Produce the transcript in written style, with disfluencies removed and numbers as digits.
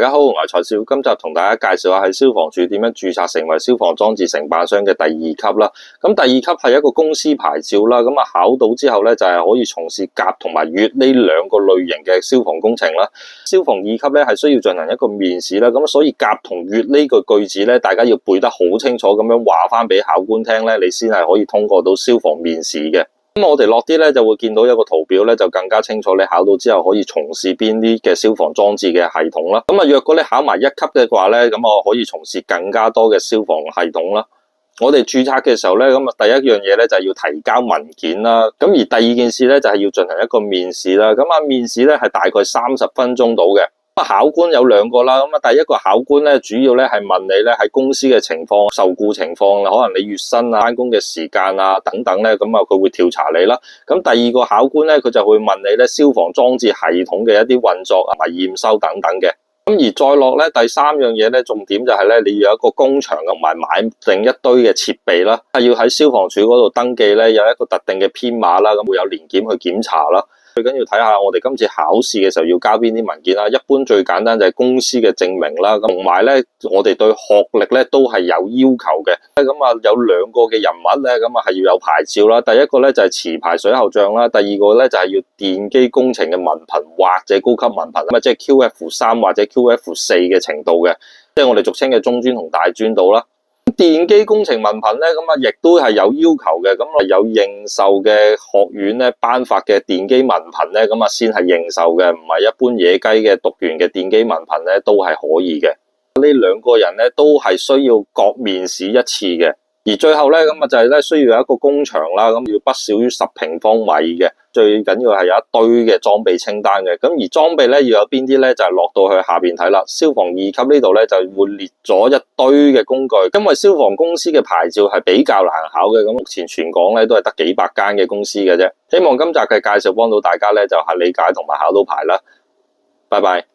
家好，我係蔡少，今集同大家介紹下喺消防處點樣註冊成為消防裝置承辦商嘅第二級啦。咁第二級係一個公司牌照啦，咁考到之後咧就係可以從事甲同埋乙呢兩個類型嘅消防工程啦。消防二級咧係需要進行一個面試啦，咁所以甲同乙呢個句子咧，大家要背得好清楚咁樣話翻俾考官聽咧，你先係可以通過到消防面試嘅。咁我哋落啲咧就會見到一個圖表咧，就更加清楚你考到之後可以從事邊啲嘅消防裝置嘅系統啦。咁若果你考埋一級嘅話咧，咁我可以從事更加多嘅消防系統啦。我哋註冊嘅時候咧，咁第一樣嘢咧就係要提交文件啦。咁而第二件事咧就係要進行一個面試啦。咁面試咧係大概30分鐘到嘅。考官有兩個啦，第一個考官咧主要咧係問你咧喺公司嘅情況、受僱情況，可能你月薪啊、返工嘅時間啊等等咧，佢會調查你啦。咁第二個考官咧，佢就會問你咧消防裝置系統嘅一啲運作同埋驗收等等嘅。咁而再落咧第三樣嘢咧，重點就係咧你要有一個工場同埋買定一堆嘅設備啦，係要喺消防處嗰度登記咧，有一個特定嘅編碼啦，咁會有年檢去檢查啦。最緊要睇下我哋今次考試嘅時候要交邊啲文件啦。一般最簡單就係公司嘅證明啦，同埋咧我哋對學歷咧都係有要求嘅。有兩個嘅人物咧，係要有牌照啦。第一個咧就係持牌水喉匠啦，第二個咧就係要電機工程嘅文憑或者高級文憑，即係 QF3 或者 QF4嘅程度嘅，即係我哋俗稱嘅中專同大專度啦。電機工程文憑咧，亦都係有要求嘅，有認受嘅學院咧頒發嘅電機文憑咧，先係認受嘅，唔係一般野雞嘅讀完嘅電機文憑咧都係可以嘅。呢兩個人咧都係需要各面試一次嘅，而最後咧就係咧需要有一個工場啦，要不少於10平方米嘅，最緊要係有一堆嘅裝備清單嘅。咁而裝備咧要有邊啲咧，就係落到去下邊睇啦。消防二級呢度咧就會列咗一堆嘅工具，因為消防公司嘅牌照係比較難考嘅，咁目前全港咧都係得幾百間嘅公司嘅啫。希望今集嘅介紹幫到大家咧，就係理解同埋考到牌啦。拜拜。